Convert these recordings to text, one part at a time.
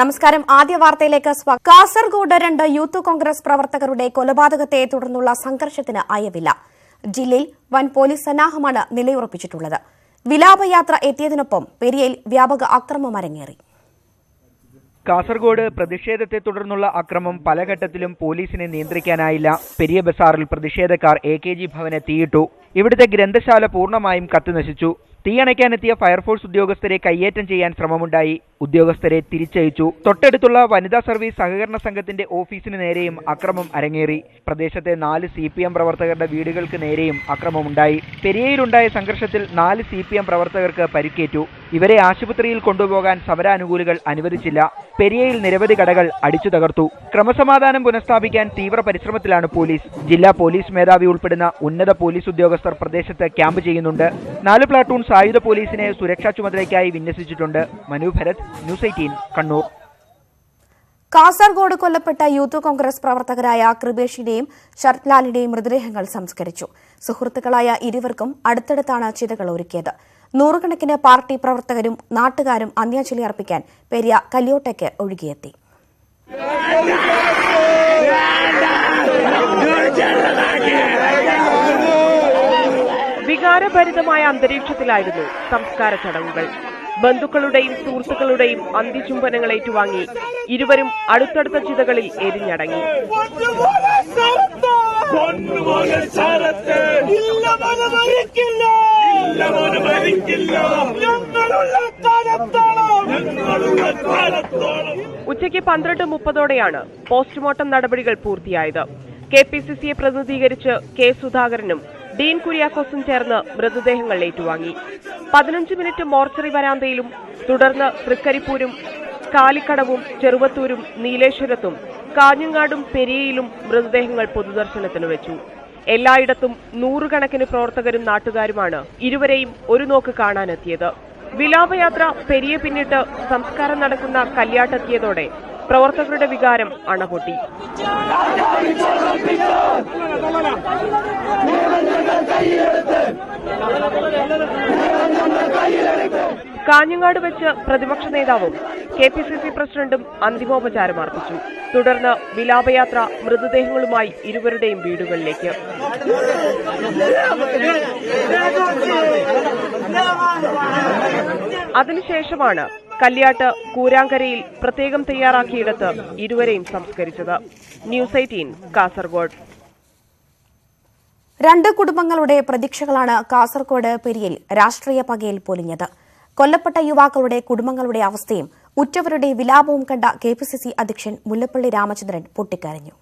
നമസ്കാരം. ആദ്യ വാർത്തയിലേക്ക് സ്വാഗതം. കാസർഗോഡ് 2 യൂത്ത് കോൺഗ്രസ് പ്രവർത്തകരുടെ കൊലപാതകത്തെ തുടർന്നുള്ള സംഘർഷത്തിന് അയവില്ല. ജില്ലയിൽ വൻ പോലീസ് സന്നാഹമാണ് നിലയുറപ്പിച്ചിട്ടുള്ളത്. വിലാപയാത്ര എത്തിയതിനൊപ്പം പെരിയയിൽ വ്യാപക അക്രമം അരങ്ങേറി. കാസർഗോഡ് പ്രതിഷേധത്തെ തുടർന്നുള്ള അക്രമം പല ഘട്ടത്തിലും പോലീസിനെ നിയന്ത്രിക്കാനായില്ല. പെരിയ ബസാറിൽ പ്രതിഷേധക്കാർ AKG ഭവനെ തീയിട്ടു. ഇവിടുത്തെ ഗ്രന്ഥശാല പൂർണ്ണമായും കത്തിനശിച്ചു. തീയണയ്ക്കാനെത്തിയ ഫയർഫോഴ്സ് ഉദ്യോഗസ്ഥരെ കയ്യേറ്റം ചെയ്യാൻ ശ്രമമുണ്ടായി. ഉദ്യോഗസ്ഥരെ തിരിച്ചയച്ചു. തൊട്ടടുത്തുള്ള വനിതാ സർവീസ് സഹകരണ സംഘത്തിന്റെ ഓഫീസിന് നേരെയും അക്രമം അരങ്ങേറി. പ്രദേശത്തെ 4 CPM പ്രവർത്തകരുടെ വീടുകൾക്ക് നേരെയും അക്രമമുണ്ടായി. പെരിയയിലുണ്ടായ സംഘർഷത്തിൽ 4 CPM പ്രവർത്തകർക്ക് പരിക്കേറ്റു. ഇവരെ ആശുപത്രിയിൽ കൊണ്ടുപോകാൻ സമരാനുകൂലികൾ അനുവദിച്ചില്ല. പെരിയയിൽ നിരവധി കടകൾ അടിച്ചു തകർത്തു. ക്രമസമാധാനം പുനഃസ്ഥാപിക്കാൻ തീവ്ര പരിശ്രമത്തിലാണ് പോലീസ്. ജില്ലാ പോലീസ് മേധാവി ഉൾപ്പെടുന്ന ഉന്നത പോലീസ് ഉദ്യോഗസ്ഥർ പ്രദേശത്ത് ക്യാമ്പ് ചെയ്യുന്നുണ്ട്. 4 പ്ലാറ്റൂൺ സായുധ പോലീസിനെ സുരക്ഷാ ചുമതലയ്ക്കായി വിന്യസിച്ചിട്ടുണ്ട്. മനു ഭരത്, ന്യൂസ് 18, കണ്ണൂർ. കാസർഗോഡ് കൊല്ലപ്പെട്ട യൂത്ത് കോൺഗ്രസ് പ്രവർത്തകരായ കൃപേഷിന്റെയും ശരത്ലാലിന്റെയും മൃതദേഹങ്ങൾ സംസ്കരിച്ചു. സുഹൃത്തുക്കളായ ഇരുവർക്കും അടുത്തടുത്താണ് ചിതകൾ ഒരുക്കിയത്. നൂറുകണക്കിന് പാർട്ടി പ്രവർത്തകരും നാട്ടുകാരും അന്ത്യാഞ്ജലി അർപ്പിക്കാൻ പെരിയ കല്യോട്ടയ്ക്ക് ഒഴുകിയെത്തി. വികാരഭരിതമായ അന്തരീക്ഷത്തിലായിരുന്നു സംസ്കാര ചടങ്ങുകൾ. ബന്ധുക്കളുടെയും സുഹൃത്തുക്കളുടെയും അന്ത്യചുംബനങ്ങൾ ഏറ്റുവാങ്ങി ഇരുവരും അടുത്തടുത്ത ചിതകളിൽ എരിഞ്ഞടങ്ങി. ഉച്ചയ്ക്ക് 12:30 പോസ്റ്റ്മോർട്ടം നടപടികൾ പൂർത്തിയായത്. KPCCയെ പ്രതിനിധീകരിച്ച് K. സുധാകരനും ഡീൻ കുര്യാക്കോസും ചേർന്ന് മൃതദേഹങ്ങൾ ഏറ്റുവാങ്ങി. 15 മിനിറ്റ് മോർച്ചറി വരാന്തയിലും തുടർന്ന് തൃക്കരിപ്പൂരും കാലിക്കടവും ചെറുവത്തൂരും നീലേശ്വരത്തും കാഞ്ഞങ്ങാടും പെരിയയിലും മൃതദേഹങ്ങൾ പൊതുദർശനത്തിന് വെച്ചു. എല്ലായിടത്തും നൂറുകണക്കിന് പ്രവർത്തകരും നാട്ടുകാരുമാണ് ഇരുവരെയും ഒരു നോക്ക് കാണാനെത്തിയത്. വിലാപയാത്ര പെരിയ പിന്നിട്ട് സംസ്കാരം നടക്കുന്ന കല്യാട്ടെത്തിയതോടെ പ്രവർത്തകരുടെ വികാരം അണപൊട്ടി. കാഞ്ഞങ്ങാട് വെച്ച് പ്രതിപക്ഷ നേതാവും KPCC പ്രസിഡന്റും അന്തിമോപചാരം അർപ്പിച്ചു. തുടർന്ന് വിലാപയാത്ര മൃതദേഹങ്ങളുമായി ഇരുവരുടെയും വീടുകളിലേക്ക്. അതിനുശേഷമാണ് കല്യാട്ട് കൂരാങ്കരയിൽ പ്രത്യേകം തയ്യാറാക്കിയിടത്ത് ഇരുവരെയും സംസ്കരിച്ചത്. ന്യൂസ് 18, കാസർഗോഡ്. 2 കുടുംബങ്ങളുടെ പ്രതീക്ഷകളാണ് കാസർഗോഡ് പെരിയയിൽ രാഷ്ട്രീയ പകയിൽ പൊലിഞ്ഞത്. കൊല്ലപ്പെട്ട യുവാക്കളുടെ കുടുംബങ്ങളുടെ അവസ്ഥയും ഉറ്റവരുടെ വിലാപവും കണ്ട KPCC അധ്യക്ഷൻ മുല്ലപ്പള്ളി രാമചന്ദ്രൻ പൊട്ടിക്കരഞ്ഞു.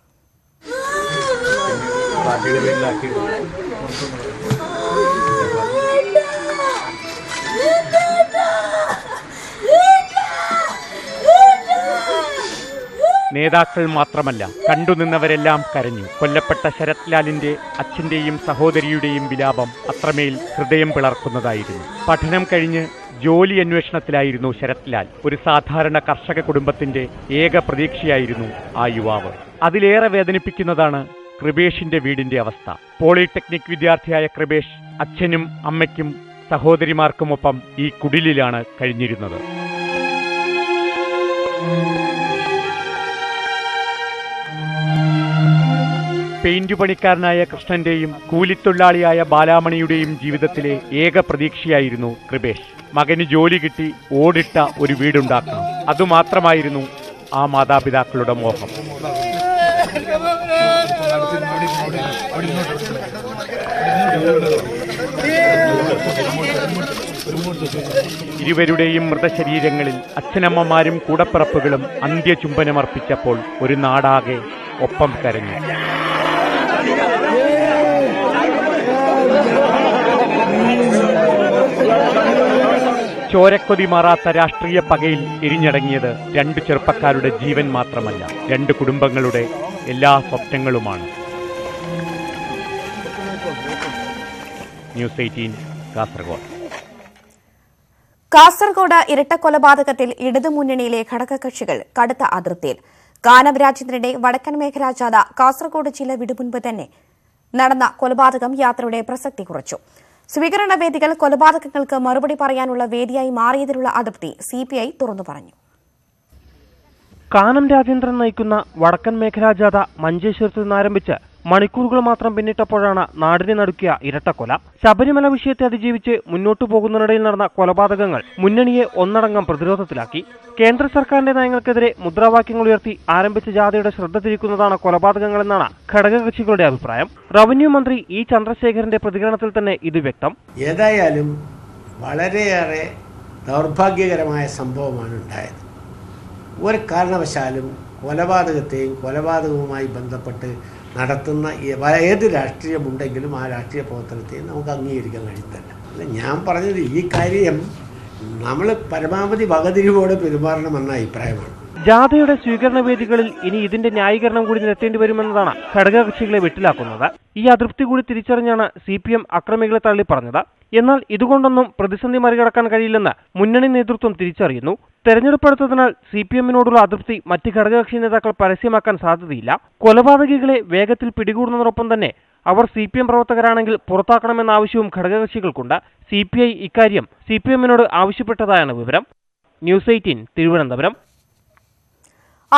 നേതാക്കൾ മാത്രമല്ല, കണ്ടുനിന്നവരെല്ലാം കരഞ്ഞു. കൊല്ലപ്പെട്ട ശരത്ലാലിന്റെ അച്ഛന്റെയും സഹോദരിയുടെയും വിലാപം അത്രമേൽ ഹൃദയം പിളർക്കുന്നതായിരുന്നു. പഠനം കഴിഞ്ഞ് ജോലി അന്വേഷണത്തിലായിരുന്നു ശരത്ലാൽ. ഒരു സാധാരണ കർഷക കുടുംബത്തിന്റെ ഏക പ്രതീക്ഷയായിരുന്നു ആ യുവാവ്. അതിലേറെ വേദനിപ്പിക്കുന്നതാണ് കൃപേഷിന്റെ വീടിന്റെ അവസ്ഥ. പോളിടെക്നിക് വിദ്യാർത്ഥിയായ കൃപേഷ് അച്ഛനും അമ്മയ്ക്കും സഹോദരിമാർക്കുമൊപ്പം ഈ കുടിലിലാണ് കഴിഞ്ഞിരുന്നത്. പെയിന്റ് പണിക്കാരനായ കൃഷ്ണന്റെയും കൂലിത്തൊഴിലാളിയായ ബാലാമണിയുടെയും ജീവിതത്തിലെ ഏക പ്രതീക്ഷയായിരുന്നു കൃപേഷ്. മകന് ജോലി കിട്ടി ഓടിട്ട ഒരു വീടുണ്ടാക്കണം. അതുമാത്രമായിരുന്നു ആ മാതാപിതാക്കളുടെ മോഹം. ഇരുവരുടെയും മൃതശരീരങ്ങളിൽ അച്ഛനമ്മമാരും കൂടപ്പിറപ്പുകളും അന്ത്യചുംബനമർപ്പിച്ചപ്പോൾ ഒരു നാടാകെ ഒപ്പം കരഞ്ഞു. ചോരക്കൊതി മാറാത്ത രാഷ്ട്രീയ പകയിൽ എരിഞ്ഞടങ്ങിയത് 2 ചെറുപ്പക്കാരുടെ ജീവൻ മാത്രമല്ല, 2 കുടുംബങ്ങളുടെ എല്ലാ സ്വപ്നങ്ങളുമാണ്. ന്യൂസ് 18, കാസർഗോഡ്. കാസർഗോഡ് ഇരട്ടക്കൊലപാതകത്തിൽ ഇടതുമുന്നണിയിലെ ഘടകകക്ഷികൾ കടുത്ത അതിർത്തിയിൽ. കാനം രാജേന്ദ്രന്റെ വടക്കൻ മേഖലാ ജാഥ കാസർഗോഡ് ജില്ല വിടുമുൻപ് തന്നെ നടന്ന കൊലപാതകം യാത്രയുടെ പ്രസക്തി കുറച്ചു. സ്വീകരണ വേദികൾ കൊലപാതകങ്ങൾക്ക് മറുപടി പറയാനുള്ള വേദിയായി മാറിയതിലുള്ള അതൃപ്തി CPI തുറന്നു പറഞ്ഞു. കാനം രാജേന്ദ്രൻ നയിക്കുന്ന വടക്കൻ മേഖലാ ജാഥ മഞ്ചേശ്വരത്ത് നിന്നാരംഭിച്ച് മണിക്കൂറുകൾ മാത്രം പിന്നിട്ടപ്പോഴാണ് നാടിനെ നടുക്കിയ ഇരട്ടക്കൊല. ശബരിമല വിഷയത്തെ അതിജീവിച്ച് മുന്നോട്ടു പോകുന്നതിനിടയിൽ നടന്ന കൊലപാതകങ്ങൾ മുന്നണിയെ ഒന്നടങ്കം പ്രതിരോധത്തിലാക്കി. കേന്ദ്ര സർക്കാരിന്റെ നയങ്ങൾക്കെതിരെ മുദ്രാവാക്യങ്ങൾ ഉയർത്തി ആരംഭിച്ച ജാഥയുടെ ശ്രദ്ധ തിരിക്കുന്നതാണ് കൊലപാതകങ്ങളെന്നാണ് ഘടകകക്ഷികളുടെ അഭിപ്രായം. റവന്യൂ മന്ത്രി ഇ ചന്ദ്രശേഖരന്റെ പ്രതികരണത്തിൽ തന്നെ ഇത് വ്യക്തം. ഏതായാലും വളരെയേറെ ദൗർഭാഗ്യകരമായ സംഭവമാണ് ഉണ്ടായത്. ഒരു കാരണവശാലും കൊലപാതകത്തെയും കൊലപാതകവുമായി ബന്ധപ്പെട്ട് നടത്തുന്ന ഏത് രാഷ്ട്രീയമുണ്ടെങ്കിലും ആ രാഷ്ട്രീയ പ്രവർത്തനത്തെയും നമുക്ക് അംഗീകരിക്കാൻ കഴിയത്തില്ല. അല്ല, ഞാൻ പറഞ്ഞത് ഈ കാര്യം നമ്മൾ പരമാവധി വകതിരിവോടെ പെരുമാറണമെന്ന അഭിപ്രായമാണ്. ജാഥയുടെ സ്വീകരണ വേദികളിൽ ഇനി ഇതിന്റെ ന്യായീകരണം കൂടി നിരത്തേണ്ടി വരുമെന്നതാണ് ഘടകകക്ഷികളെ വെട്ടിലാക്കുന്നത്. ഈ അതൃപ്തി കൂടി തിരിച്ചറിഞ്ഞാണ് CPM അക്രമികളെ തള്ളിപ്പറഞ്ഞത്. എന്നാൽ ഇതുകൊണ്ടൊന്നും പ്രതിസന്ധി മറികടക്കാൻ കഴിയില്ലെന്ന് മുന്നണി നേതൃത്വം തിരിച്ചറിയുന്നു. തെരഞ്ഞെടുപ്പെടുത്തതിനാൽ CPMനോടുള്ള അതൃപ്തി മറ്റ് ഘടകകക്ഷി നേതാക്കൾ പരസ്യമാക്കാൻ സാധ്യതയില്ല. കൊലപാതകികളെ വേഗത്തിൽ പിടികൂടുന്നതിനൊപ്പം തന്നെ അവർ CPM പ്രവർത്തകരാണെങ്കിൽ പുറത്താക്കണമെന്ന ആവശ്യവും ഘടകകക്ഷികൾക്കുണ്ട്. CPI ഇക്കാര്യം CPMനോട് ആവശ്യപ്പെട്ടതായാണ് വിവരം. ന്യൂസ് 18 തിരുവനന്തപുരം.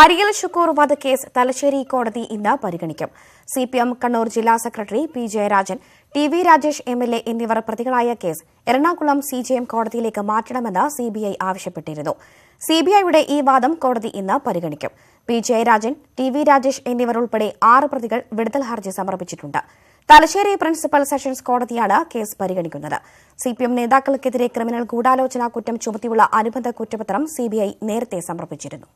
അരിയൽ ഷുക്കൂർ വധക്കേസ് തലശ്ശേരി കോടതി ഇന്ന് പരിഗണിക്കും. CPM കണ്ണൂർ ജില്ലാ secretary P. Jayarajan, TV Rajesh MLA എന്നിവർ പ്രതികളായ കേസ് എറണാകുളം CJM കോടതിയിലേക്ക് മാറ്റണമെന്ന് CBI ആവശ്യപ്പെട്ടിരുന്നു. CBIയുടെ ഈ വാദം കോടതി ഇന്ന് പരിഗണിക്കും. P. ജയരാജൻ, TV രാജേഷ് എന്നിവർ ഉൾപ്പെടെ 6 പ്രതികൾ വിടുതൽ ഹർജി സമർപ്പിച്ചിട്ടുണ്ട്. തലശ്ശേരി പ്രിൻസിപ്പൽ സെഷൻസ് കോടതിയാണ് കേസ് പരിഗണിക്കുന്നത്. CPM നേതാക്കൾക്കെതിരെ ക്രിമിനൽ ഗൂഢാലോചന കുറ്റം ചുമത്തിയുള്ള അനുബന്ധ കുറ്റപത്രം CBI നേരത്തെ സമർപ്പിച്ചിരുന്നു.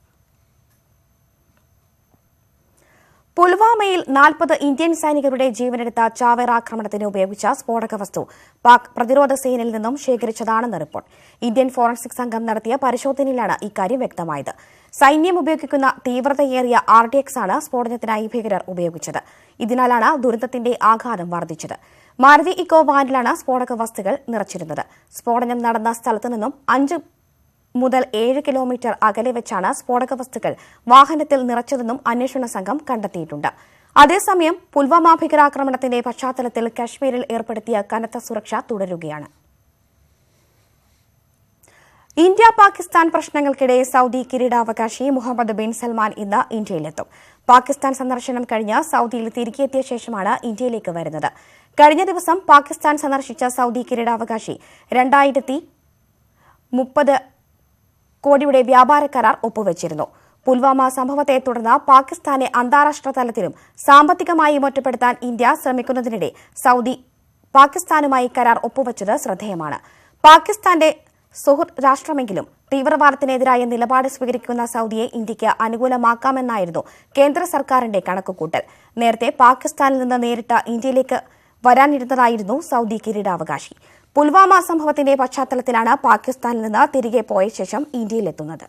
പുൽവാമയിൽ 40 ഇന്ത്യൻ സൈനികരുടെ ജീവനെടുത്ത ചാവേർ ആക്രമണത്തിന് ഉപയോഗിച്ച സ്ഫോടക വസ്തു പാക് പ്രതിരോധ സേനയിൽ നിന്നും ശേഖരിച്ചതാണെന്ന് റിപ്പോർട്ട്. ഇന്ത്യൻ ഫോറൻസിക് സംഘം നടത്തിയ പരിശോധനയിലാണ് ഇക്കാര്യം വ്യക്തമായത്. സൈന്യം ഉപയോഗിക്കുന്ന തീവ്രതയേറിയ RDX ആണ് സ്ഫോടനത്തിനായി ഭീകരർ ഉപയോഗിച്ചത്. ഇതിനാലാണ് ദുരന്തത്തിന്റെ ആഘാതം വർദ്ധിച്ചത്. മാരുതി ഇക്കോ വാനിലാണ് സ്ഫോടക വസ്തുക്കൾ നിറച്ചിരുന്നത്. സ്ഫോടനം നടന്ന സ്ഥലത്തു നിന്നും 5 മുതൽ 7 കിലോമീറ്റർ അകലെ വെച്ചാണ് സ്ഫോടക വസ്തുക്കൾ വാഹനത്തിൽ നിറച്ചതെന്നും അന്വേഷണ സംഘം കണ്ടെത്തിയിട്ടുണ്ട്. അതേസമയം പുൽവാമ ഭീകരാക്രമണത്തിന്റെ പശ്ചാത്തലത്തിൽ കശ്മീരിൽ ഏർപ്പെടുത്തിയ കനത്ത സുരക്ഷ തുടരുകയാണ്. ഇന്ത്യ പാകിസ്ഥാൻ പ്രശ്നങ്ങൾക്കിടെ സൌദി കിരീടാവകാശി മുഹമ്മദ് ബിൻ സൽമാൻ ഇന്ന് ഇന്ത്യയിലെത്തും. പാകിസ്ഥാൻ സന്ദർശനം കഴിഞ്ഞ് സൌദിയിൽ തിരികെയെത്തിയ ശേഷമാണ് ഇന്ത്യയിലേക്ക് വരുന്നത്. കഴിഞ്ഞ ദിവസം പാകിസ്ഥാൻ സന്ദർശിച്ച സൌദി കിരീടാവകാശി 2030 കോടിയുടെ വ്യാപാര കരാർ ഒപ്പുവച്ചിരുന്നു. പുൽവാമ സംഭവത്തെ തുടർന്ന് പാകിസ്ഥാനെ അന്താരാഷ്ട്ര തലത്തിലും സാമ്പത്തികമായി ഒറ്റപ്പെടുത്താൻ ഇന്ത്യ ശ്രമിക്കുന്നതിനിടെ സൌദി പാകിസ്ഥാനുമായി കരാർ ഒപ്പുവച്ചത് ശ്രദ്ധേയമാണ്. പാകിസ്ഥാന്റെ സുഹൃത്ത് രാഷ്ട്രമെങ്കിലും തീവ്രവാദത്തിനെതിരായ നിലപാട് സ്വീകരിക്കുന്ന സൌദിയെ ഇന്ത്യയ്ക്ക് അനുകൂലമാക്കാമെന്നായിരുന്നു കേന്ദ്ര സർക്കാരിന്റെ കണക്കുകൂട്ടൽ. നേരത്തെ പാകിസ്ഥാനിൽ നിന്ന് നേരിട്ട് ഇന്ത്യയിലേക്ക് വരാനിരുന്നതായിരുന്നു സൌദി കിരീടാവകാശി. പുൽവാമ സംഭവത്തിന്റെ പശ്ചാത്തലത്തിലാണ് പാകിസ്ഥാനിൽ നിന്ന് തിരികെ പോയ ശേഷം ഇന്ത്യയിലെത്തുന്നത്.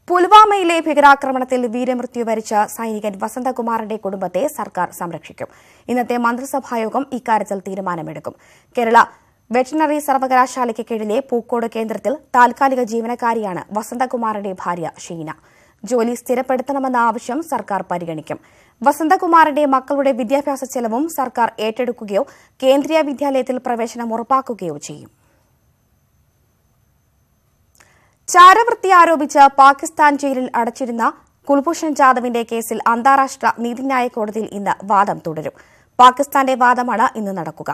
പുൽവാമയിലെ ഭീകരാക്രമണത്തിൽ വീരമൃത്യു വരിച്ച സൈനികൻ വസന്തകുമാറിന്റെ കുടുംബത്തെ സർക്കാർ സംരക്ഷിക്കും. ഇന്നത്തെ മന്ത്രിസഭായോഗം ഇക്കാര്യത്തിൽ തീരുമാനമെടുക്കും. കേരള വെറ്ററിനറി സർവകലാശാലയ്ക്ക് കീഴിലെ പൂക്കോട് കേന്ദ്രത്തിൽ താൽക്കാലിക ജീവനക്കാരിയാണ് വസന്തകുമാറിന്റെ ഭാര്യ ഷീന. ജോലി സ്ഥിരപ്പെടുത്തണമെന്ന ആവശ്യം സർക്കാർ പരിഗണിക്കും. വസന്തകുമാറിന്റെ മക്കളുടെ വിദ്യാഭ്യാസ ചെലവും സർക്കാർ ഏറ്റെടുക്കുകയോ കേന്ദ്രീയ വിദ്യാലയത്തിൽ പ്രവേശനം ഉറപ്പാക്കുകയോ ചെയ്യും. ചാരവൃത്തി ആരോപിച്ച് പാകിസ്ഥാൻ ജയിലിൽ അടച്ചിരുന്ന കുൽഭൂഷൺ ജാദവിന്റെ കേസിൽ അന്താരാഷ്ട്ര നീതിന്യായ കോടതിയിൽ ഇന്ന് വാദം തുടരും. പാകിസ്ഥാന്റെ വാദമാണ് ഇന്ന് നടക്കുക.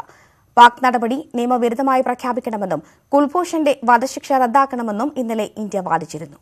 പാക് നടപടി നിയമവിരുദ്ധമായി പ്രഖ്യാപിക്കണമെന്നും കുൽഭൂഷന്റെ വധശിക്ഷ റദ്ദാക്കണമെന്നും ഇന്നലെ ഇന്ത്യ വാദിച്ചിരുന്നു.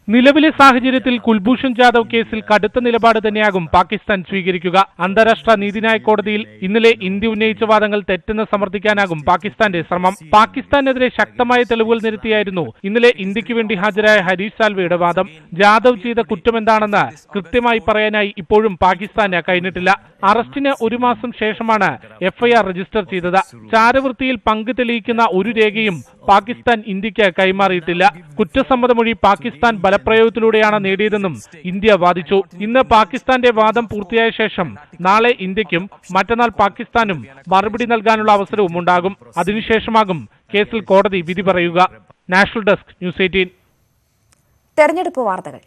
നിലവിലെ സാഹചര്യത്തിൽ കുൽഭൂഷൺ ജാദവ് കേസിൽ കടുത്ത നിലപാട് തന്നെയാകും പാകിസ്ഥാൻ സ്വീകരിക്കുക. അന്താരാഷ്ട്ര നീതിന്യായ കോടതിയിൽ ഇന്നലെ ഇന്ത്യ ഉന്നയിച്ച വാദങ്ങൾ തെറ്റെന്ന് സമർത്ഥിക്കാനാകും പാകിസ്ഥാന്റെ ശ്രമം. പാകിസ്ഥാനെതിരെ ശക്തമായ തെളിവുകൾ നിരത്തിയായിരുന്നു ഇന്നലെ ഇന്ത്യക്ക് വേണ്ടി ഹാജരായ ഹരീഷ് സാൽവെയുടെ വാദം. ജാദവ് ചെയ്ത കുറ്റമെന്താണെന്ന് കൃത്യമായി പറയാനായി ഇപ്പോഴും പാകിസ്ഥാന് കഴിഞ്ഞിട്ടില്ല. അറസ്റ്റിന് 1 മാസം ശേഷമാണ് FIR രജിസ്റ്റർ ചെയ്തത്. ചാരവൃത്തിയിൽ പങ്ക് തെളിയിക്കുന്ന ഒരു രേഖയും പാകിസ്ഥാൻ ഇന്ത്യക്ക് കൈമാറിയിട്ടില്ല. കുറ്റസമ്മതമൊഴി പാകിസ്ഥാൻ ബലപ്രയോഗത്തിലൂടെയാണ് നേടിയതെന്നും ഇന്ത്യ വാദിച്ചു. ഇന്ന് പാകിസ്ഥാന്റെ വാദം പൂർത്തിയായ ശേഷം നാളെ ഇന്ത്യക്കും മറ്റന്നാൾ പാകിസ്ഥാനും മറുപടി നൽകാനുള്ള അവസരവും ഉണ്ടാകും. അതിനുശേഷമാകും കേസിൽ കോടതി വിധി പറയുക. National desk, news 18. തെരഞ്ഞെടുപ്പ് വാർത്തകൾ.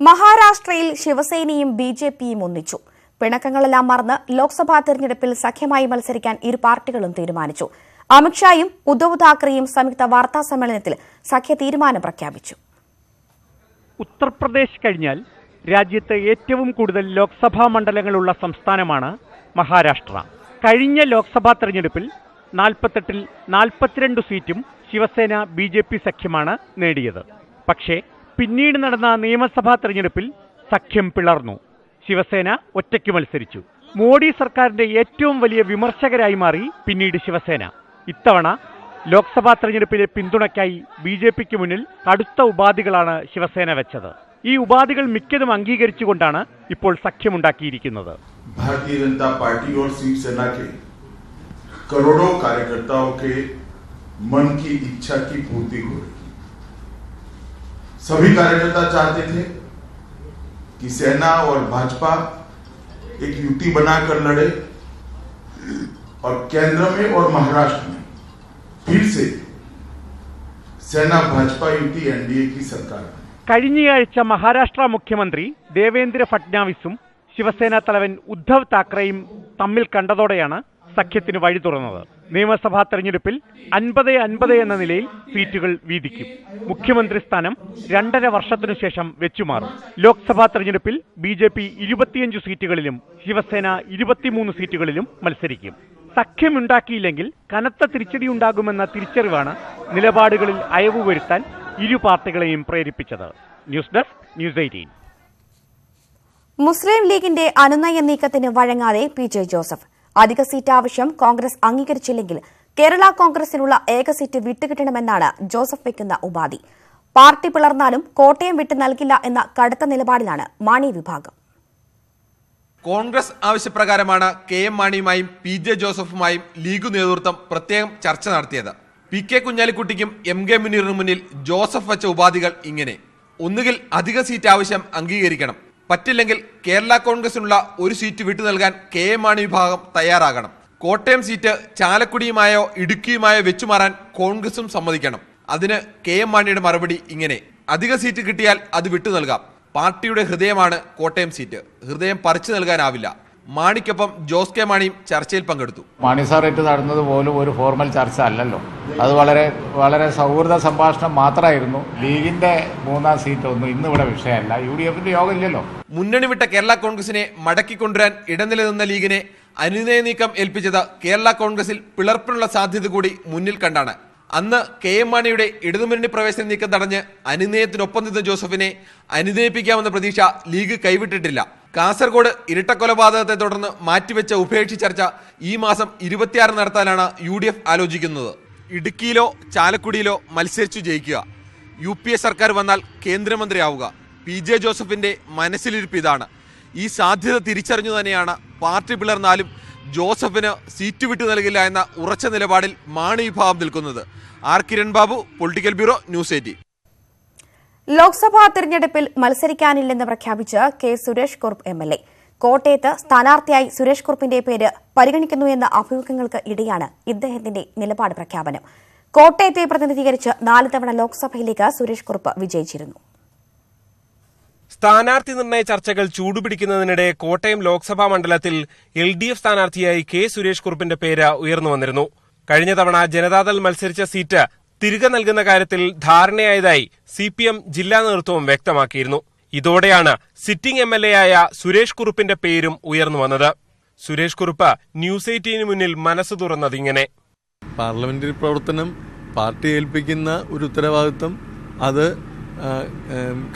മഹാരാഷ്ട്രയിൽ മഹാരാഷ്ട്രയിൽ ശിവസേനയും ബിജെപിയും ഒന്നിച്ചു. പിണക്കങ്ങളെല്ലാം മറന്ന് ലോക്സഭാ തെരഞ്ഞെടുപ്പിൽ സഖ്യമായി മത്സരിക്കാൻ ഇരു പാർട്ടികളും തീരുമാനിച്ചു. അമിത്ഷായും ഉദ്ധവ് താക്കറെയും സംയുക്ത വാർത്താ സമ്മേളനത്തിൽ സഖ്യ തീരുമാനം പ്രഖ്യാപിച്ചു. ഉത്തർപ്രദേശ് കഴിഞ്ഞാൽ രാജ്യത്ത് ഏറ്റവും കൂടുതൽ ലോക്സഭാ മണ്ഡലങ്ങളുള്ള സംസ്ഥാനമാണ് മഹാരാഷ്ട്ര. കഴിഞ്ഞ ലോക്സഭാ തെരഞ്ഞെടുപ്പിൽ 48-ൽ 42 സീറ്റും ശിവസേന ബിജെപി സഖ്യമാണ് നേടിയത്. പക്ഷേ പിന്നീട് നടന്ന നിയമസഭാ തെരഞ്ഞെടുപ്പിൽ സഖ്യം പിളർന്നു. ശിവസേന ഒറ്റയ്ക്ക് മത്സരിച്ചു. മോഡി സർക്കാരിന്റെ ഏറ്റവും വലിയ വിമർശകരായി മാറി പിന്നീട് ശിവസേന. ഇത്തവണ ലോക്സഭാ തെരഞ്ഞെടുപ്പിലെ പിന്തുണയ്ക്കായി ബിജെപിക്ക് മുന്നിൽ കടുത്ത ഉപാധികളാണ് ശിവസേന വെച്ചത്. ഈ ഉപാധികൾ മിക്കതും അംഗീകരിച്ചുകൊണ്ടാണ് ഇപ്പോൾ സഖ്യമുണ്ടാക്കിയിരിക്കുന്നത്. भारतीय जनता पार्टी और शिवसेना के करोड़ों कार्यकर्ताओं के मन की इच्छा की पूर्ति हो रही। सभी कार्यकर्ता चाहते थे कि सेना और भाजपा एक युति बनाकर लड़े और केंद्र में और महाराष्ट्र में फिर से सेना भाजपा युति एनडीए की सरकार। കഴിഞ്ഞയാഴ്ച മഹാരാഷ്ട്ര മുഖ്യമന്ത്രി ദേവേന്ദ്ര ഫഡ്നാവിസും ശിവസേന തലവൻ ഉദ്ധവ് താക്കറെയും തമ്മിൽ കണ്ടതോടെയാണ് സഖ്യത്തിന് വഴി തുറന്നത്. നിയമസഭാ തെരഞ്ഞെടുപ്പിൽ 50-50 എന്ന നിലയിൽ സീറ്റുകൾ വീതിക്കും. മുഖ്യമന്ത്രി സ്ഥാനം 2.5 വർഷത്തിനു ശേഷം വെച്ചുമാറും. ലോക്സഭാ തെരഞ്ഞെടുപ്പിൽ ബിജെപി 25 സീറ്റുകളിലും ശിവസേന 23 സീറ്റുകളിലും മത്സരിക്കും. സഖ്യമുണ്ടാക്കിയില്ലെങ്കിൽ കനത്ത തിരിച്ചടിയുണ്ടാകുമെന്ന തിരിച്ചറിവാണ് നിലപാടുകളിൽ അയവ് വരുത്താൻ ഇരു പാർട്ടികളെയും പ്രേരിപ്പിച്ചത്. News desk news 18. മുസ്ലിം ലീഗിന്റെ അനുനയ നീക്കത്തിന് വഴങ്ങാതെ പി.ജെ. ജോസഫ്. അധിക സീറ്റ് ആവശ്യം കോൺഗ്രസ് അംഗീകരിച്ചില്ലെങ്കിൽ കേരള കോൺഗ്രസിനുള്ള ഏക സീറ്റ് വിട്ടുകിട്ടണമെന്നാണ് ജോസഫ് വയ്ക്കുന്ന ഉപാധി. പാർട്ടി പിളർന്നാലും കോട്ടയം വിട്ടു നൽകില്ല എന്ന കടുത്ത നിലപാടിലാണ് മാണി വിഭാഗം. കോൺഗ്രസ് ആവശ്യപ്രകാരമാണ് കെ.എം. മാണിയുമായും പി.ജെ. ജോസഫുമായും ലീഗ് നേതൃത്വം പ്രത്യേകം ചർച്ച നടത്തിയത്. പി.കെ. കുഞ്ഞാലിക്കുട്ടിക്കും എം.കെ. മുനീറിനു മുന്നിൽ ജോസഫ് വച്ച ഉപാധികൾ ഇങ്ങനെ: ഒന്നുകിൽ അധിക സീറ്റ് ആവശ്യം അംഗീകരിക്കണം, പറ്റില്ലെങ്കിൽ കേരള കോൺഗ്രസിനുള്ള ഒരു സീറ്റ് വിട്ടു നൽകാൻ കെ.എം. മാണി വിഭാഗം തയ്യാറാകണം. കോട്ടയം സീറ്റ് ചാലക്കുടിയുമായോ ഇടുക്കിയുമായോ വെച്ചുമാറാൻ കോൺഗ്രസും സമ്മതിക്കണം. അതിന് കെ.എം. മാണിയുടെ മറുപടി ഇങ്ങനെ: അധിക സീറ്റ് കിട്ടിയാൽ അത് വിട്ടു നൽകാം. പാർട്ടിയുടെ ഹൃദയമാണ് കോട്ടയം സീറ്റ്, ഹൃദയം പറിച്ചു നൽകാനാവില്ല. മാണിക്കൊപ്പം ജോസ് കെ മാണിയും ചർച്ചയിൽ പങ്കെടുത്തു. മാണി സാറേറ്റ് നടന്നത് പോലും ഒരു ഫോർമൽ ചർച്ച അല്ലല്ലോ. അത് വളരെ സൗഹൃദ സംഭാഷണം മാത്രമായിരുന്നു. ലീഗിന്റെ 3ാം സീറ്റ് ഒന്നും ഇന്നിവിടെ വിഷയമല്ല. UDFന്റെ യോഗം ഇല്ലല്ലോ. മുന്നണി വിട്ട കേരള കോൺഗ്രസിനെ മടക്കിക്കൊണ്ടുവരാൻ ഇടനില നിന്ന ലീഗിനെ അനുനയ നീക്കം ഏൽപ്പിച്ചത് കേരള കോൺഗ്രസിൽ പിളർപ്പിനുള്ള സാധ്യത കൂടി മുന്നിൽ കണ്ടാണ്. അന്ന് കെ.എം. മാണിയുടെ ഇടതുമുന്നണി പ്രവേശന നീക്കം തടഞ്ഞ് അനുനയത്തിനൊപ്പം നിന്ന ജോസഫിനെ അനുനയിപ്പിക്കാമെന്ന പ്രതീക്ഷ ലീഗ് കൈവിട്ടിട്ടില്ല. കാസർഗോഡ് ഇരട്ടക്കൊലപാതകത്തെ തുടർന്ന് മാറ്റിവെച്ച ഉഭയകക്ഷി ചർച്ച ഈ മാസം 26 നടത്താനാണ് UDF ആലോചിക്കുന്നത്. ഇടുക്കിയിലോ ചാലക്കുടിയിലോ മത്സരിച്ചു ജയിക്കുക, UPA സർക്കാർ വന്നാൽ കേന്ദ്രമന്ത്രിയാവുക. പി.ജെ. ജോസഫിന്റെ മനസ്സിലിരിപ്പ് ഇതാണ്. ഈ സാധ്യത തിരിച്ചറിഞ്ഞു തന്നെയാണ് പാർട്ടി പിളർന്നാലും ജോസഫിന് സീറ്റ് വിട്ടു നൽകില്ല എന്ന ഉറച്ച നിലപാടിൽ മാണി വിഭാഗം നിൽക്കുന്നത്. R Kiran Babu, political bureau, news 18. Lok Sabha തെരഞ്ഞെടുപ്പിൽ മത്സരിക്കാനില്ലെന്ന് പ്രഖ്യാപിച്ച് കെ. സുരേഷ് കുറുപ്പ് MLA. കോട്ടയത്ത് സ്ഥാനാർത്ഥിയായി സുരേഷ് കുറുപ്പിന്റെ പേര് പരിഗണിക്കുന്നു എന്ന അഭ്യൂഹങ്ങൾക്ക് ഇടെയാണ് ഇദ്ദേഹത്തിന്റെ നിലപാട് പ്രഖ്യാപനം. കോട്ടയത്തെ പ്രതിനിധീകരിച്ച് 4 തവണ ലോക്സഭയിലേക്ക് സുരേഷ് കുറുപ്പ് വിജയിച്ചിരുന്നു. സ്ഥാനാർത്ഥി നിർണയ ചർച്ചകൾ ചൂടുപിടിക്കുന്നതിനിടെ കോട്ടയം ലോക്സഭാ മണ്ഡലത്തിൽ LDF സ്ഥാനാർത്ഥിയായി കെ. സുരേഷ് കുറുപ്പിന്റെ പേര് ഉയർന്നു വന്നിരുന്നു. കഴിഞ്ഞ തവണ ജനതാദൾ മത്സരിച്ച സീറ്റ് തിരികെ നൽകുന്ന കാര്യത്തിൽ ധാരണയായതായി CPM ജില്ലാ നേതൃത്വം വ്യക്തമാക്കിയിരുന്നു. ഇതോടെയാണ് സിറ്റിംഗ് MLA ആയ സുരേഷ് കുറുപ്പിന്റെ പേരും ഉയർന്നു വന്നത്. സുരേഷ് കുറുപ്പ് ന്യൂസ് 18 മുന്നിൽ മനസ്സ് തുറന്നതിങ്ങനെ: പാർലമെന്ററി പ്രവർത്തനം പാർട്ടി ഏൽപ്പിക്കുന്ന ഒരു ഉത്തരവാദിത്വം അത്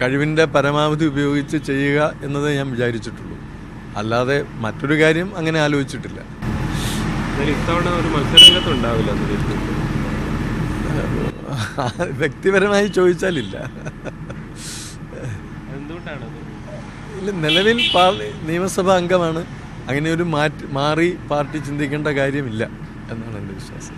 കഴിവിന്റെ പരമാവധി ഉപയോഗിച്ച് ചെയ്യുക എന്നതേ ഞാൻ വിചാരിച്ചിട്ടുള്ളൂ. അല്ലാതെ മറ്റൊരു കാര്യം അങ്ങനെ ആലോചിച്ചിട്ടില്ല. ഇത്തവണ ഒരു മത്സരരംഗത്തുണ്ടാവില്ല. വ്യക്തിപരമായി ചോദിച്ചാലില്ല. ഇല്ല, നിലവിൽ നിയമസഭാ അംഗമാണ്. അങ്ങനെ ഒരു മാറി പാർട്ടി ചിന്തിക്കേണ്ട കാര്യമില്ല എന്നാണ് എന്റെ വിശ്വാസം.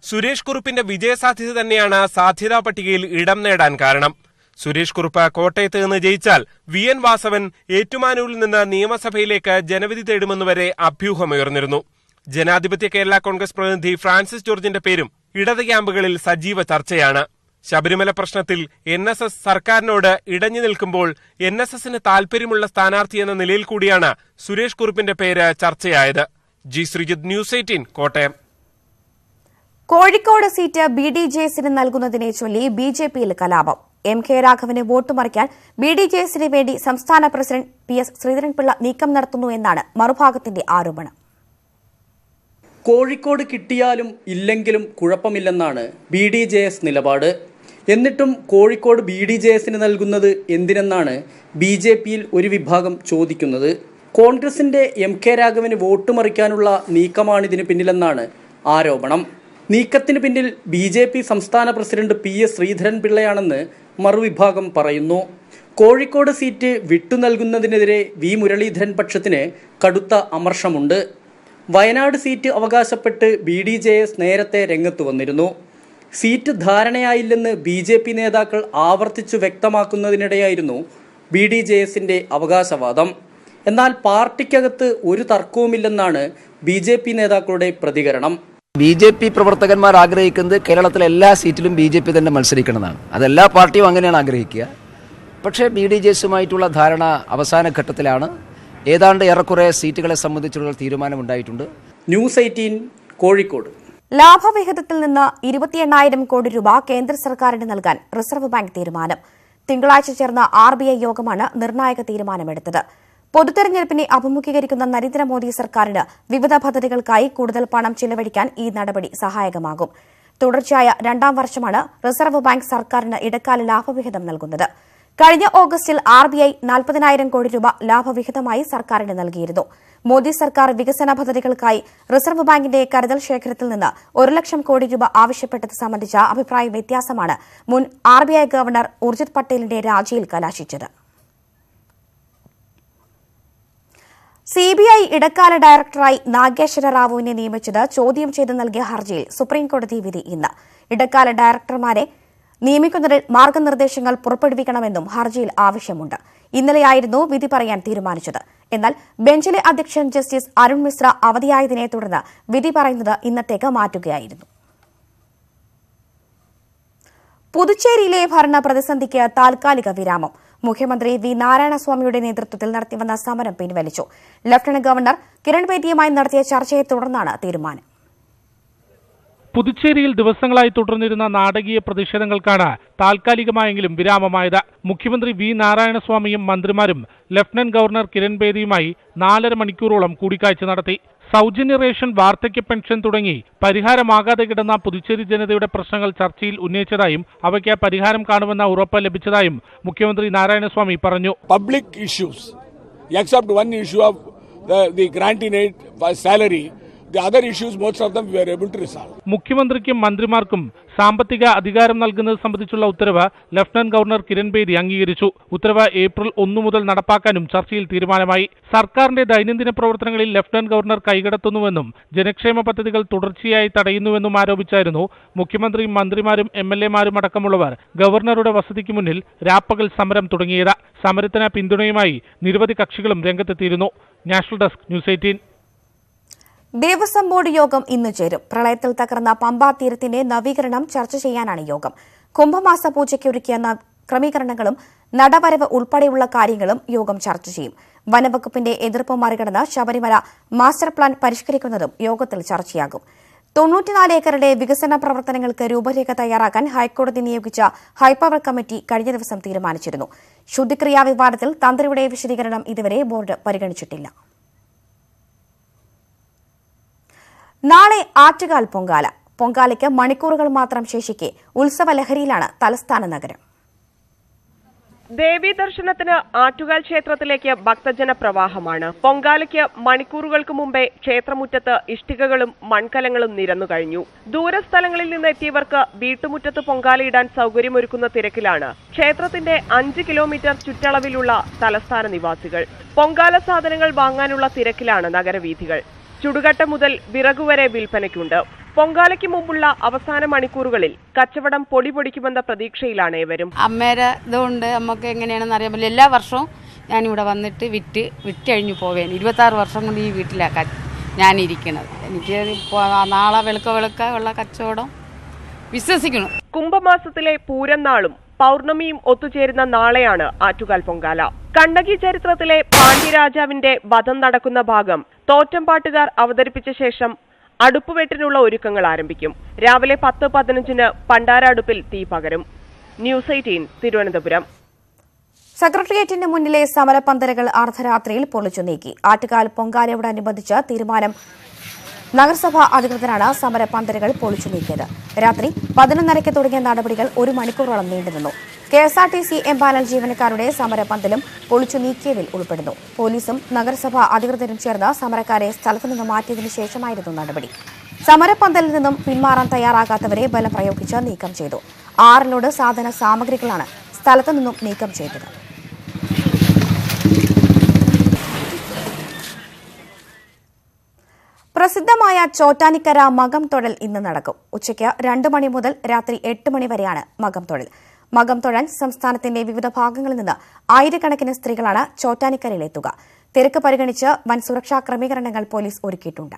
സുരേഷ് കുറുപ്പിന്റെ വിജയസാധ്യത തന്നെയാണ് സാധ്യതാ പട്ടികയിൽ ഇടം നേടാൻ കാരണം. സുരേഷ് കുറുപ്പ് കോട്ടയത്ത് നിന്ന് ജയിച്ചാൽ VN വാസവൻ ഏറ്റുമാനൂരിൽ നിന്ന് നിയമസഭയിലേക്ക് ജനവിധി തേടുമെന്നുവരെ അഭ്യൂഹമുയർന്നിരുന്നു. ജനാധിപത്യ കേരള കോൺഗ്രസ് പ്രതിനിധി ഫ്രാൻസിസ് ജോർജിന്റെ പേരും ഇടത് ക്യാമ്പുകളിൽ സജീവ ചർച്ചയാണ്. ശബരിമല പ്രശ്നത്തിൽ NSS സർക്കാരിനോട് ഇടഞ്ഞു നിൽക്കുമ്പോൾ NSSന് താൽപര്യമുള്ള സ്ഥാനാർത്ഥി എന്ന നിലയിൽ കൂടിയാണ് സുരേഷ് കുറുപ്പിന്റെ പേര് ചർച്ചയായത്. G Sreejith, news 18 Kottayam. Kozhikode seat BDJSന് നൽകുന്നതിനെ ചൊല്ലി BJPയിൽ കലാപം. MK രാഘവന് വോട്ട് മറിക്കാൻ BDJSന് വേണ്ടി സംസ്ഥാന പ്രസിഡന്റ് PS ശ്രീധരൻപിള്ള നീക്കം നടത്തുന്നു എന്നാണ് മറുഭാഗത്തിന്റെ ആരോപണം. കോഴിക്കോട് കിട്ടിയാലും ഇല്ലെങ്കിലും കുഴപ്പമില്ലെന്നാണ് BDJS നിലപാട്. എന്നിട്ടും കോഴിക്കോട് BDJSന് നൽകുന്നത് എന്തിനെന്നാണ് BJPയിൽ ഒരു വിഭാഗം ചോദിക്കുന്നത്. കോൺഗ്രസിന്റെ MK രാഘവന് വോട്ട് മറിക്കാനുള്ള നീക്കമാണിതിന് പിന്നിലെന്നാണ് ആരോപണം. നീക്കത്തിന് പിന്നിൽ BJP സംസ്ഥാന പ്രസിഡന്റ് PS ശ്രീധരൻപിള്ളയാണെന്ന് മറുവിഭാഗം പറയുന്നു. കോഴിക്കോട് സീറ്റ് വിട്ടു നൽകുന്നതിനെതിരെ V മുരളീധരൻ പക്ഷത്തിന് കടുത്ത അമർഷമുണ്ട്. വയനാട് സീറ്റ് അവകാശപ്പെട്ട് BDJS നേരത്തെ രംഗത്ത് വന്നിരുന്നു. സീറ്റ് ധാരണയായില്ലെന്ന് BJP നേതാക്കൾ ആവർത്തിച്ചു വ്യക്തമാക്കുന്നതിനിടെയായിരുന്നു BDJSന്റെ അവകാശവാദം. എന്നാൽ പാർട്ടിക്കകത്ത് ഒരു തർക്കവുമില്ലെന്നാണ് BJP നേതാക്കളുടെ പ്രതികരണം. BJP പ്രവർത്തകന്മാർ ആഗ്രഹിക്കുന്നത് കേരളത്തിലെ എല്ലാ സീറ്റിലും BJP തന്നെ മത്സരിക്കണമെന്നാണ്. അതെല്ലാ പാർട്ടിയും അങ്ങനെയാണ് ആഗ്രഹിക്കുക. പക്ഷേ BDJSുമായിട്ടുള്ള ധാരണ അവസാന ഘട്ടത്തിലാണ്. ഏതാണ്ട് ഏറെക്കുറെ സീറ്റുകളെ സംബന്ധിച്ചുള്ള തീരുമാനമുണ്ടായിട്ടുണ്ട്. ന്യൂസ് 18 കോഴിക്കോട്. ലാഭവിഹിതത്തിൽ നിന്ന് 28,000 കോടി രൂപ കേന്ദ്ര സർക്കാരിന് നൽകാൻ റിസർവ് ബാങ്ക് തീരുമാനം. തിങ്കളാഴ്ച ചേർന്ന RBI യോഗമാണ് നിർണായക തീരുമാനമെടുത്തത്. പൊതുതെരഞ്ഞെടുപ്പിനെ അഭിമുഖീകരിക്കുന്ന നരേന്ദ്രമോദി സർക്കാരിന് വിവിധ പദ്ധതികൾക്കായി കൂടുതൽ പണം ചിലവഴിക്കാൻ ഈ നടപടി സഹായകമാകും. തുടർച്ചയായ 2ാം വർഷമാണ് റിസർവ് ബാങ്ക് സർക്കാരിന് ഇടക്കാല ലാഭവിഹിതം നൽകുന്നത്. കഴിഞ്ഞ ഓഗസ്റ്റിൽ RBI 40,000 കോടി രൂപ ലാഭവിഹിതമായി സർക്കാരിന് നൽകിയിരുന്നു. മോദി സർക്കാർ വികസന പദ്ധതികൾക്കായി റിസർവ് ബാങ്കിന്റെ കരുതൽ ശേഖരത്തിൽ നിന്ന് 1 ലക്ഷം കോടി രൂപ ആവശ്യപ്പെട്ടത് സംബന്ധിച്ച അഭിപ്രായ വ്യത്യാസമാണ് മുൻ RBI ഗവർണർ ഉർജിത് പട്ടേലിന്റെ രാജിയിൽ കലാശിച്ചത്. CBI ഇടക്കാല ഡയറക്ടറായി നാഗേശ്വര റാവുവിനെ നിയമിച്ചത് ചോദ്യം ചെയ്ത് നൽകിയ ഹർജിയിൽ സുപ്രീംകോടതി വിധി ഇന്ന്. ഇടക്കാല ഡയറക്ടർമാരെ നിയമിക്കുന്നതിൽ മാർഗനിർദ്ദേശങ്ങൾ പുറപ്പെടുവിക്കണമെന്നും ഹർജിയിൽ ആവശ്യമുണ്ട്. ഇന്നലെയായിരുന്നു വിധി പറയാൻ തീരുമാനിച്ചത്. എന്നാൽ ബെഞ്ചിലെ അധ്യക്ഷൻ ജസ്റ്റിസ് അരുൺ മിശ്ര അവധിയായതിനെ തുടർന്ന് വിധി പറയുന്നത് ഇന്നത്തേക്ക് മാറ്റുകയായിരുന്നു. പുതുച്ചേരിയിലെ ഭരണ പ്രതിസന്ധിക്ക് താൽക്കാലിക വിരാമം. മുഖ്യമന്ത്രി V നാരായണസ്വാമിയുടെ നേതൃത്വത്തിൽ നടത്തിവന്ന സമരം പിൻവലിച്ചു. ലഫ്റ്റനന്റ് ഗവർണർ കിരൺ ബേദിയുമായി നടത്തിയ ചർച്ചയെ തുടർന്നാണ് തീരുമാനം. പുതുച്ചേരിയിൽ ദിവസങ്ങളായി തുടർന്നിരുന്ന നാടകീയ പ്രതിഷേധങ്ങൾക്കാണ് താൽക്കാലികമായെങ്കിലും വിരാമമായത്. മുഖ്യമന്ത്രി V നാരായണസ്വാമിയും മന്ത്രിമാരും ലഫ്റ്റനന്റ് ഗവർണർ കിരൺ ബേദിയുമായി 4.5 മണിക്കൂറോളം കൂടിക്കാഴ്ച നടത്തി. സൗജന്യ റേഷൻ, വാർദ്ധക്യ പെൻഷൻ തുടങ്ങി പരിഹാരമാകാതെ കിടന്ന പുതുച്ചേരി ജനതയുടെ പ്രശ്നങ്ങൾ ചർച്ചയിൽ ഉന്നയിച്ചതായും അവയ്ക്ക് പരിഹാരം കാണുമെന്ന ഉറപ്പ് ലഭിച്ചതായും മുഖ്യമന്ത്രി നാരായണസ്വാമി പറഞ്ഞു. Public issues except one issue of the grant in aid salary, the other issues most of them we were able to resolve. മുഖ്യമന്ത്രിക്കും മന്ത്രിമാർക്കും സാമ്പത്തിക അധികാരം നൽകുന്നത് സംബന്ധിച്ചുള്ള ഉത്തരവ് ലഫ്റ്റനന്റ് ഗവർണർ കിരൺ ബേദി അംഗീകരിച്ചു. ഉത്തരവ് ഏപ്രിൽ 1 മുതൽ നടപ്പാക്കാനും ചർച്ചയിൽ തീരുമാനമായി. സർക്കാരിന്റെ ദൈനംദിന പ്രവർത്തനങ്ങളിൽ ലഫ്റ്റനന്റ് ഗവർണർ കൈകടത്തുന്നുവെന്നും ജനക്ഷേമ പദ്ധതികൾ തുടർച്ചയായി തടയുന്നുവെന്നും ആരോപിച്ചായിരുന്നു മുഖ്യമന്ത്രിയും മന്ത്രിമാരും MLA-മാരും അടക്കമുള്ളവർ ഗവർണറുടെ വസതിക്ക് മുന്നിൽ രാപ്പകൽ സമരം തുടങ്ങിയത്. സമരത്തിന് പിന്തുണയുമായി നിരവധി കക്ഷികളും രംഗത്തെത്തിയിരുന്നു. National desk, news 18. Devaswom board യോഗം ഇന്ന് ചേരും. പ്രളയത്തിൽ തകർന്ന പമ്പാ തീരത്തിന്റെ നവീകരണം ചർച്ച ചെയ്യാനാണ് യോഗം. കുംഭമാസ പൂജയ്ക്ക് ഒരുക്കിയ ക്രമീകരണങ്ങളും നടവരവ് ഉൾപ്പെടെയുള്ള കാര്യങ്ങളും യോഗം ചർച്ച ചെയ്യും. വനവകുപ്പിന്റെ എതിർപ്പ് മറികടന്ന് ശബരിമല മാസ്റ്റർ പ്ലാൻ പരിഷ്കരിക്കുന്നതും യോഗത്തിൽ ചർച്ചയാകും. 94 ഏക്കറുടെ വികസന പ്രവർത്തനങ്ങൾക്ക് രൂപരേഖ തയ്യാറാക്കാൻ ഹൈക്കോടതി നിയോഗിച്ച ഹൈപ്പവർ കമ്മിറ്റി കഴിഞ്ഞ ദിവസം തീരുമാനിച്ചിരുന്നു. ശുദ്ധിക്രിയാ വിവാദത്തിൽ തന്ത്രിയുടെ വിശദീകരണം ഇതുവരെ ബോർഡ് പരിഗണിച്ചിട്ടില്ല. നാളെ ആറ്റുകാൽ പൊങ്കാല. പൊങ്കാലയ്ക്ക് മണിക്കൂറുകൾ മാത്രം ശേഷിക്കെ ഉത്സവ ലഹരിയിലാണ് തലസ്ഥാന നഗരം. ദേവീ ദർശനത്തിന് ആറ്റുകാൽ ക്ഷേത്രത്തിലേക്ക് ഭക്തജന പ്രവാഹമാണ്. പൊങ്കാലയ്ക്ക് മണിക്കൂറുകൾക്ക് മുമ്പേ ക്ഷേത്രമുറ്റത്ത് ഇഷ്ടികകളും മൺകലങ്ങളും നിരന്നു കഴിഞ്ഞു. ദൂരസ്ഥലങ്ങളിൽ നിന്ന് എത്തിയവർക്ക് വീട്ടുമുറ്റത്ത് പൊങ്കാലയിടാൻ സൗകര്യമൊരുക്കുന്ന തിരക്കിലാണ് ക്ഷേത്രത്തിന്റെ 5 കിലോമീറ്റർ ചുറ്റളവിലുള്ള തലസ്ഥാന നിവാസികൾ. പൊങ്കാല സാധനങ്ങൾ വാങ്ങാനുള്ള തിരക്കിലാണ് നഗരവീഥികൾ. ചുടുകട്ട മുതൽ വിറകുവരെ വിൽപ്പനയ്ക്കുണ്ട്. പൊങ്കാലയ്ക്ക് മുമ്പുള്ള അവസാന മണിക്കൂറുകളിൽ കച്ചവടം പൊടിപൊടിക്കുമെന്ന പ്രതീക്ഷയിലാണ് ഏവരും. അമ്മേരെ ഇതുകൊണ്ട് നമുക്ക് എങ്ങനെയാണെന്ന് അറിയാൻ പറ്റില്ല. എല്ലാ വർഷവും ഞാനിവിടെ വന്നിട്ട് വിറ്റ് കഴിഞ്ഞു പോവേൻ. 26 വർഷം കൊണ്ട് ഈ വീട്ടിലാണ് ഞാനിരിക്കുന്നത്. എനിക്ക് നാളെ വെളുക്ക ഉള്ള കച്ചവടം വിശ്വസിക്കണം. കുംഭമാസത്തിലെ പൂരം നാളും പൗർണമിയും ഒത്തുചേരുന്ന നാളെയാണ് ആറ്റുകാൽ പൊങ്കാല. കണ്ണകി ചരിത്രത്തിലെ പാണ്ഡ്യരാജാവിന്റെ വധം നടക്കുന്ന ഭാഗം തോറ്റംപാട്ടുകാർ അവതരിപ്പിച്ച ശേഷം അടുപ്പുവെട്ടിനുള്ള ഒരുക്കങ്ങൾ ആരംഭിക്കും. രാവിലെ 10:15 പണ്ടാര അടുപ്പിൽ തീ പകരും. ന്യൂസ് 18 തിരുവനന്തപുരം. സെക്രട്ടേറിയറ്റിന് മുന്നിലെ സമരപന്തലുകൾ അർദ്ധരാത്രിയിൽ പൊളിച്ചു നീക്കി. ആറ്റുകാൽ പൊങ്കാലയോടനുബന്ധിച്ച് തീരുമാനം നഗരസഭാ അധികൃതരാണ് സമരപന്തലുകൾ പൊളിച്ചു നീക്കിയത്. രാത്രി 11:30 തുടങ്ങിയ നടപടികൾ 1 മണിക്കൂറോളം നീണ്ടുനിന്നു. KSRTC എംപാനൽ ജീവനക്കാരുടെ സമരപന്തലും പൊളിച്ചു നീക്കിയതിൽ ഉൾപ്പെടുന്നു. പോലീസും നഗരസഭാ അധികൃതരും ചേർന്ന് സമരക്കാരെ സ്ഥലത്തു നിന്ന് മാറ്റിയതിനു ശേഷമായിരുന്നു നടപടി. സമരപന്തലിൽ നിന്നും പിന്മാറാൻ തയ്യാറാകാത്തവരെ ബലം പ്രയോഗിച്ച് നീക്കം ചെയ്തു. 6 ലോഡ് സാധന സാമഗ്രികളാണ് സ്ഥലത്തു നിന്നും നീക്കം ചെയ്തത്. പ്രസിദ്ധമായ ചോറ്റാനിക്കര മകം തൊഴൽ ഇന്ന് നടക്കും. ഉച്ചയ്ക്ക് 2 മണി മുതൽ രാത്രി 8 മണി വരെയാണ് മകം തൊഴൽ. മകം തൊഴാൻ സംസ്ഥാനത്തിന്റെ വിവിധ ഭാഗങ്ങളിൽ നിന്ന് ആയിരക്കണക്കിന് സ്ത്രീകളാണ് ചോറ്റാനിക്കരയിലെത്തുക. തിരക്ക് പരിഗണിച്ച് വൻ സുരക്ഷാ ക്രമീകരണങ്ങൾ പോലീസ് ഒരുക്കിയിട്ടുണ്ട്.